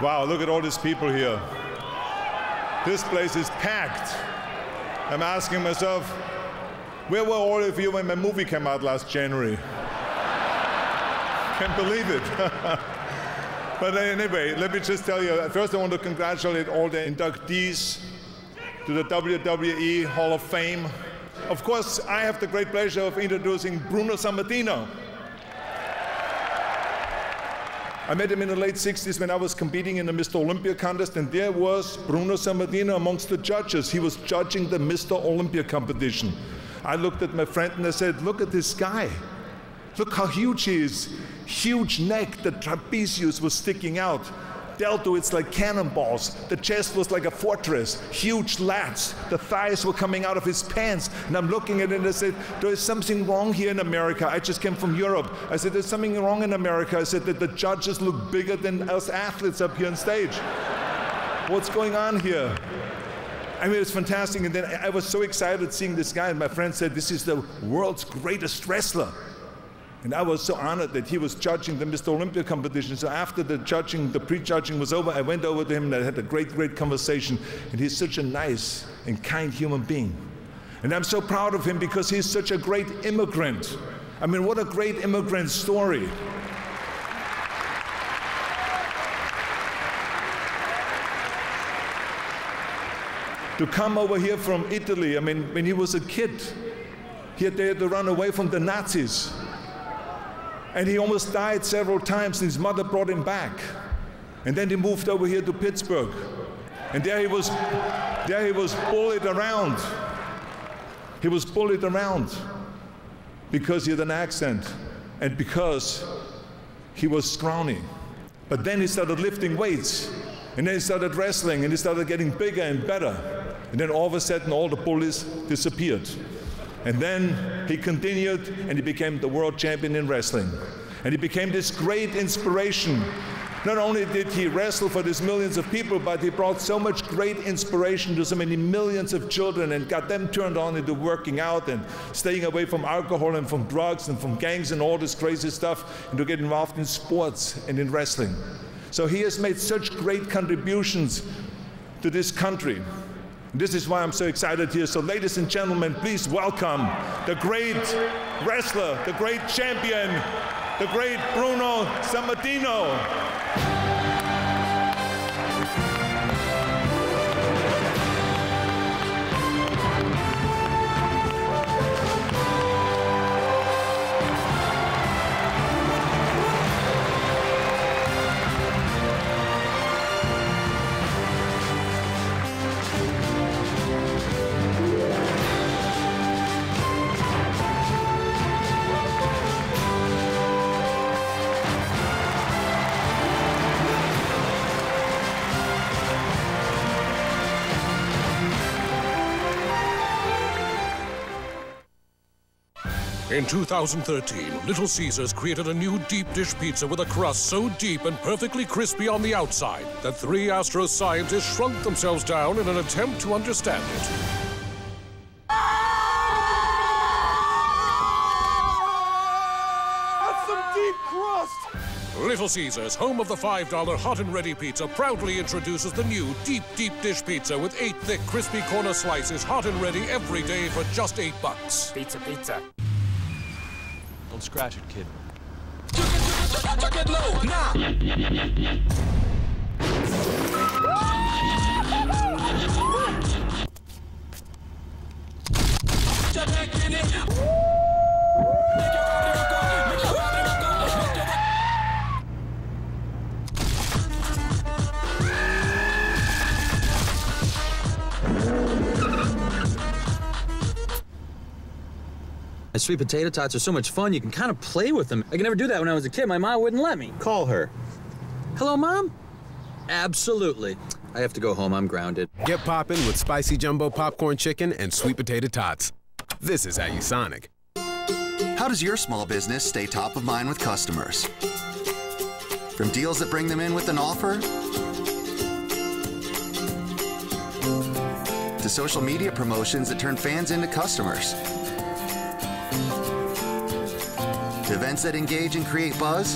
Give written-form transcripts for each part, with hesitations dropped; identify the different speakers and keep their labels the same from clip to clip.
Speaker 1: Wow, look at all these people here. This place is packed. I'm asking myself, where were all of you when my movie came out last January? Can't believe it. But anyway, let me just tell you, first I want to congratulate all the inductees to the WWE Hall of Fame. Of course, I have the great pleasure of introducing Bruno Sammartino. I met him in the late 60s when I was competing in the Mr. Olympia contest, and there was Bruno Sammartino amongst the judges. He was judging the Mr. Olympia competition. I looked at my friend and I said, look at this guy. Look how huge he is. Huge neck, the trapezius was sticking out. Deltoids like cannonballs. The chest was like a fortress. Huge lats. The thighs were coming out of his pants. And I'm looking at it and I said, there is something wrong here in America. I just came from Europe. I said, there's something wrong in America. I said that the judges look bigger than us athletes up here on stage. What's going on here? I mean, it's fantastic. And then I was so excited seeing this guy. And my friend said, this is the world's greatest wrestler. And I was so honored that he was judging the Mr. Olympia competition. So after the judging, the pre-judging was over, I went over to him and I had a great conversation. And he's such a nice and kind human being. And I'm so proud of him because he's such a great immigrant. I mean, what a great immigrant story. To come over here from Italy, I mean, when he was a kid, they had to run away from the Nazis. And he almost died several times, and his mother brought him back. And then he moved over here to Pittsburgh. And there he was bullied around. He was bullied around because he had an accent and because he was scrawny. But then he started lifting weights, and then he started wrestling, and he started getting bigger and better. And then all of a sudden, all the bullies disappeared. And then he continued and he became the world champion in wrestling. And he became this great inspiration. Not only did he wrestle for these millions of people, but he brought so much great inspiration to so many millions of children and got them turned on into working out and staying away from alcohol and from drugs and from gangs and all this crazy stuff, and to get involved in sports and in wrestling. So he has made such great contributions to this country. This is why I'm so excited here. So ladies and gentlemen, please welcome the great wrestler, the great champion, the great Bruno Sammartino.
Speaker 2: In 2013, Little Caesars created a new deep dish pizza with a crust so deep and perfectly crispy on the outside that 3 Astro scientists shrunk themselves down in an attempt to understand it.
Speaker 3: That's some deep crust!
Speaker 2: Little Caesars, home of the $5 hot and ready pizza, proudly introduces the new deep dish pizza with 8 thick, crispy corner slices, hot and ready every day for just $8.
Speaker 3: Pizza, pizza.
Speaker 4: Don't scratch it, kid.
Speaker 5: Sweet potato tots are so much fun, you can kind of play with them. I could never do that when I was a kid. My mom wouldn't let me. Call her. Hello, Mom? Absolutely. I have to go home. I'm grounded.
Speaker 6: Get poppin' with spicy jumbo popcorn chicken and sweet potato tots. This is Ayusonic.
Speaker 7: How does your small business stay top of mind with customers? From deals that bring them in with an offer, to social media promotions that turn fans into customers, to events that engage and create buzz,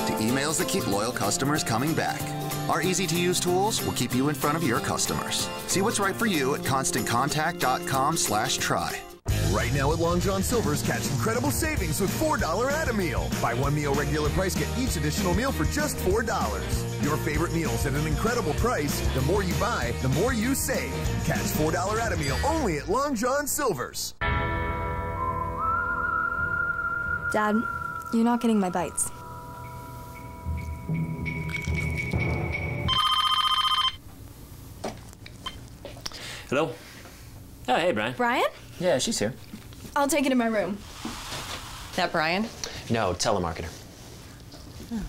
Speaker 7: to emails that keep loyal customers coming back. Our easy-to-use tools will keep you in front of your customers. See what's right for you at ConstantContact.com/try.
Speaker 3: Right now at Long John Silver's, catch incredible savings with $4 Add-A-Meal. Buy one meal regular price, get each additional meal for just $4. Your favorite meals at an incredible price. The more you buy, the more you save. Catch $4 Add-A-Meal only at Long John Silver's.
Speaker 8: Dad, you're not getting my bites.
Speaker 9: Hello? Oh, hey, Brian.
Speaker 8: Brian?
Speaker 9: Yeah, she's here.
Speaker 8: I'll take it in my room.
Speaker 10: That Brian?
Speaker 9: No, telemarketer.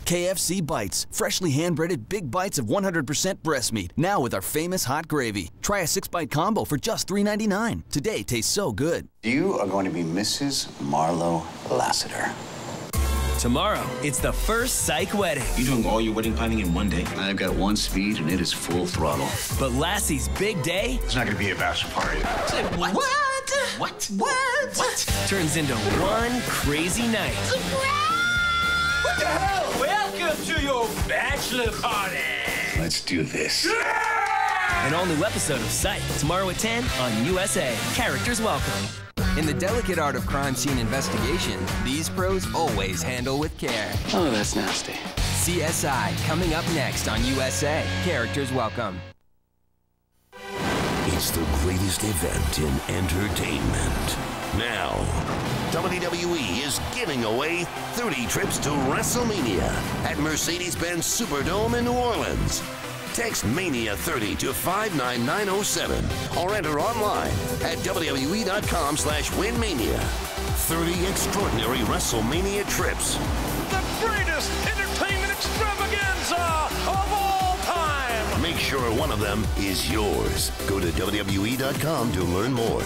Speaker 11: KFC Bites. Freshly hand-breaded big bites of 100% breast meat. Now with our famous hot gravy. Try a 6-bite combo for just $3.99. Today tastes so good.
Speaker 12: You are going to be Mrs. Marlo Lassiter.
Speaker 13: Tomorrow, it's the first psych wedding.
Speaker 12: You doing all your wedding planning in one day? I've got one speed, and it is full throttle.
Speaker 13: But Lassie's big day...
Speaker 12: It's not going to be a bachelor party.
Speaker 13: What? What? Turns into one crazy night.
Speaker 3: What the hell?
Speaker 13: Welcome to your bachelor party.
Speaker 12: Let's do this.
Speaker 13: An all-new episode of Psych, tomorrow at 10 on USA. Characters welcome.
Speaker 14: In the delicate art of crime scene investigation, these pros always handle with care.
Speaker 12: Oh, that's nasty.
Speaker 14: CSI, coming up next on USA. Characters welcome.
Speaker 15: It's the greatest event in entertainment. Now, WWE is giving away 30 trips to WrestleMania at Mercedes-Benz Superdome in New Orleans. Text MANIA30 to 59907 or enter online at WWE.com/WinMania. 30 extraordinary WrestleMania trips.
Speaker 16: The greatest entertainment extravaganza of all time!
Speaker 15: Make sure one of them is yours. Go to WWE.com to learn more.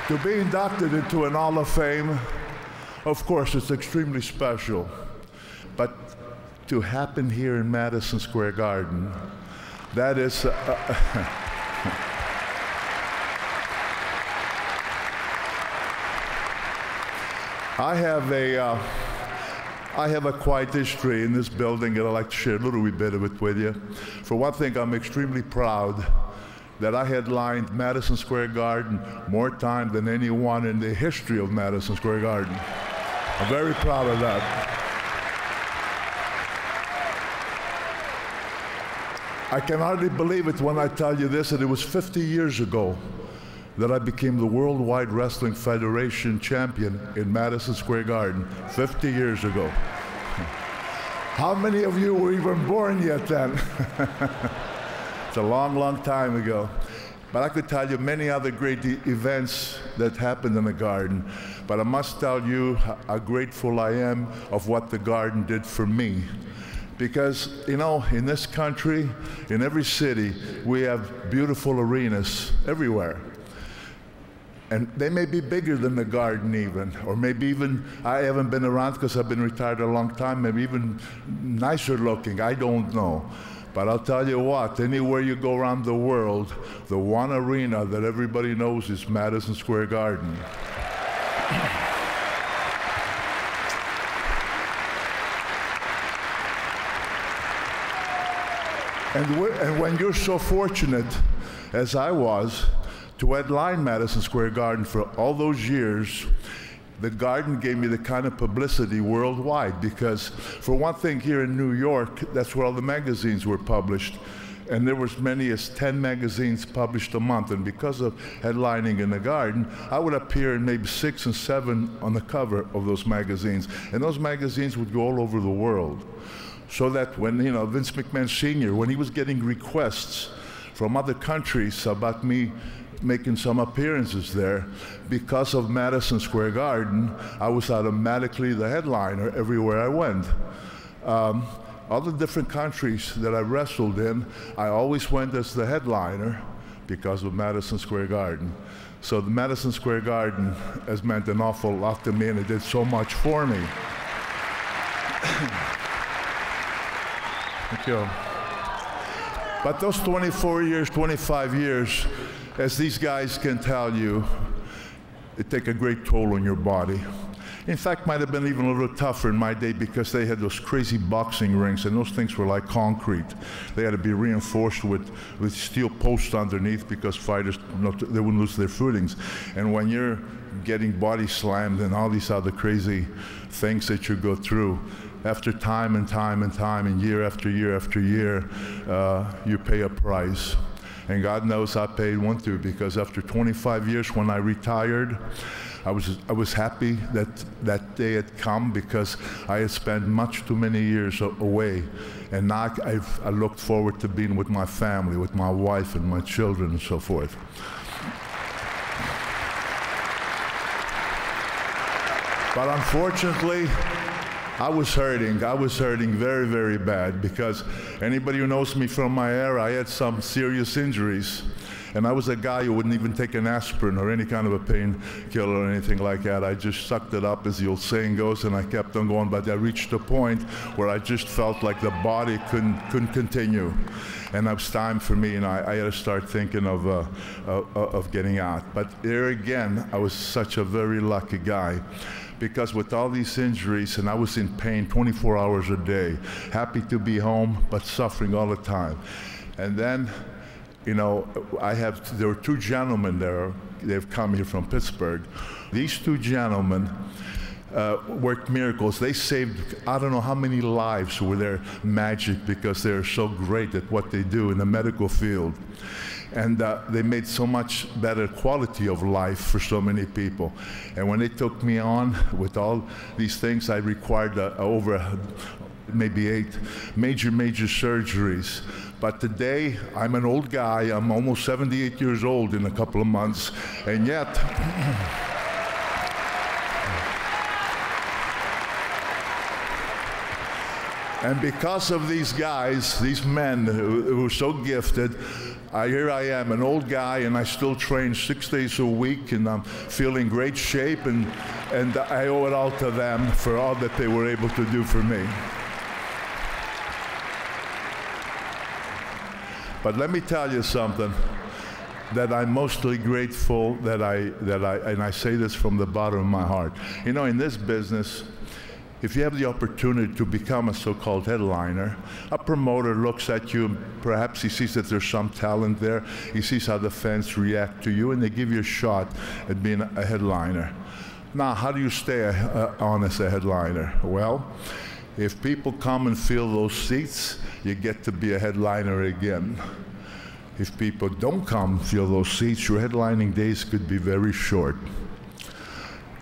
Speaker 1: To be inducted into an Hall of Fame, of course, it's extremely special. But to happen here in Madison Square Garden, that is... I have a quiet history in this building, and I'd like to share a little bit of it with you. For one thing, I'm extremely proud that I headlined Madison Square Garden more time than anyone in the history of Madison Square Garden. I'm very proud of that. I can hardly believe it when I tell you this, that it was 50 years ago that I became the Worldwide Wrestling Federation champion in Madison Square Garden, 50 years ago. How many of you were even born yet then? It's a long, long time ago. But I could tell you many other great events that happened in the Garden. But I must tell you how grateful I am of what the Garden did for me. Because, you know, in this country, in every city, we have beautiful arenas everywhere. And they may be bigger than the Garden even, or maybe even, I haven't been around because I've been retired a long time, maybe even nicer looking, I don't know. But I'll tell you what, anywhere you go around the world, the one arena that everybody knows is Madison Square Garden. And when you're so fortunate, as I was, to headline Madison Square Garden for all those years, the Garden gave me the kind of publicity worldwide, because for one thing, here in New York, that's where all the magazines were published. And there was many as 10 magazines published a month. And because of headlining in the Garden, I would appear in maybe 6 and 7 on the cover of those magazines. And those magazines would go all over the world. So that when, you know, Vince McMahon Sr., when he was getting requests
Speaker 17: from other countries about me making some appearances there. Because of Madison Square Garden, I was automatically the headliner everywhere I went. All the different countries that I wrestled in, I always went as the headliner because of Madison Square Garden. So the Madison Square Garden has meant an awful lot to me, and it did so much for me. Thank you. But those 24 years, 25 years, as these guys can tell you, it take a great toll on your body. In fact, might have been even a little tougher in my day because they had those crazy boxing rings, and those things were like concrete. They had to be reinforced with steel posts underneath because fighters, they wouldn't lose their footings. And when you're getting body slammed and all these other crazy things that you go through, after time and time and time and year after year after year, you pay a price. And God knows I paid one too, because after 25 years when I retired, I was happy that that day had come, because I had spent much too many years away. And now I looked forward to being with my family, with my wife and my children and so forth. But unfortunately, I was hurting. I was hurting very, very bad, because anybody who knows me from my era, I had some serious injuries. And I was a guy who wouldn't even take an aspirin or any kind of a painkiller or anything like that. I just sucked it up, as the old saying goes, and I kept on going. But I reached a point where I just felt like the body couldn't continue. And it was time for me, and I had to start thinking of getting out. But there again, I was such a very lucky guy, because with all these injuries, and I was in pain 24 hours a day, happy to be home, but suffering all the time. And then, you know, there were two gentlemen there. They've come here from Pittsburgh. These two gentlemen worked miracles. They saved, I don't know how many lives with their magic, because they're so great at what they do in the medical field. And they made so much better quality of life for so many people. And when they took me on with all these things, I required over maybe 8 major surgeries. But today, I'm an old guy. I'm almost 78 years old in a couple of months. And yet, and because of these guys, these men who are so gifted, here I am, an old guy, and I still train 6 days a week, and I'm feeling great shape, and I owe it all to them for all that they were able to do for me. But let me tell you something that I'm mostly grateful that and I say this from the bottom of my heart. You know, in this business, if you have the opportunity to become a so-called headliner, a promoter looks at you, perhaps he sees that there's some talent there, he sees how the fans react to you, and they give you a shot at being a headliner. Now, how do you stay on as a headliner? Well, if people come and fill those seats, you get to be a headliner again. If people don't come fill those seats, your headlining days could be very short.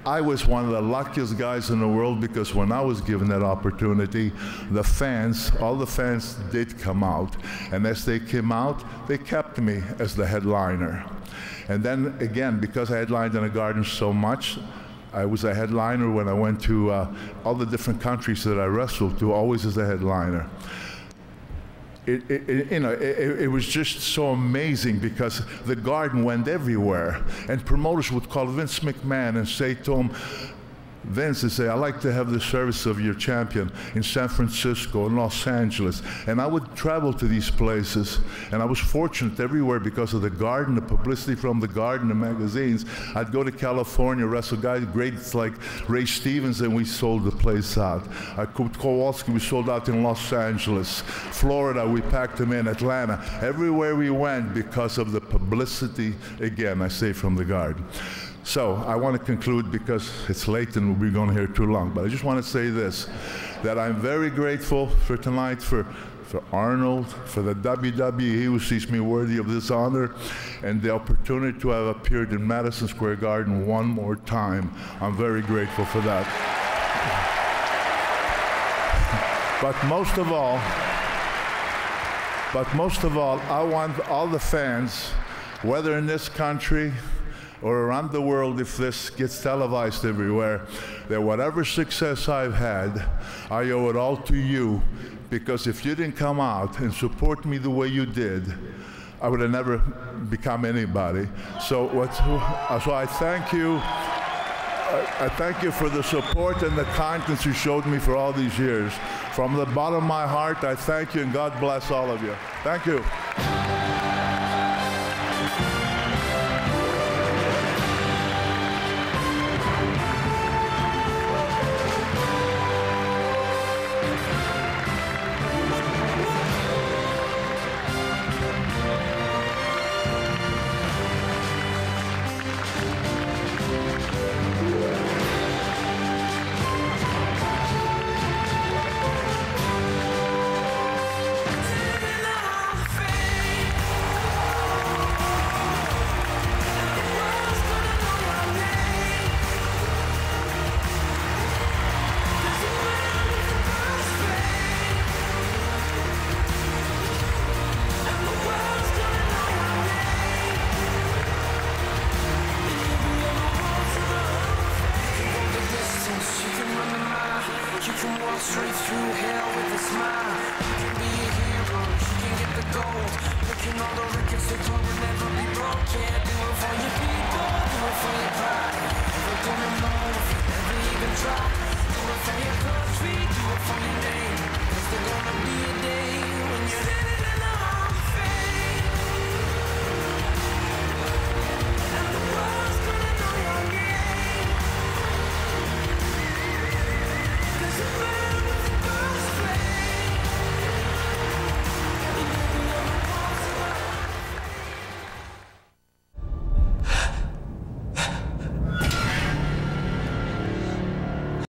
Speaker 17: I was one of the luckiest guys in the world, because when I was given that opportunity, the fans, all the fans did come out. And as they came out, they kept me as the headliner. And then again, because I headlined in the Garden so much, I was a headliner when I went to all the different countries that I wrestled to, always as a headliner. It was just so amazing, because the Garden went everywhere, and promoters would call Vince McMahon and say to him, Vince, they say, I'd like to have the service of your champion in San Francisco and Los Angeles. And I would travel to these places, and I was fortunate everywhere because of the Garden, the publicity from the Garden, the magazines. I'd go to California, wrestle guys, greats like Ray Stevens, and we sold the place out. Kowalski, we sold out in Los Angeles. Florida, we packed them in. Atlanta, everywhere we went because of the publicity, again, I say, from the Garden. So I want to conclude, because it's late and we're going to hear too long, but I just want to say this, that I'm very grateful for tonight, for Arnold, for the WWE who sees me worthy of this honor, and the opportunity to have appeared in Madison Square Garden one more time. I'm very grateful for that. But most of all, But most of all, I want all the fans, whether in this country or around the world, if this gets televised everywhere, that whatever success I've had, I owe it all to you, because if you didn't come out and support me the way you did, I would have never become anybody. So I thank you. I thank you for the support and the kindness you showed me for all these years. From the bottom of my heart, I thank you, and God bless all of you. Thank you.
Speaker 18: Straight through hell with a smile. You can be a hero, you can get the gold. Breaking all the records so club will never be broke. Yeah, do it for your people, do it for your pride. Never gonna know if you never even try. Do it for your country, do it for your name. 'Cause there's gonna be a day when you're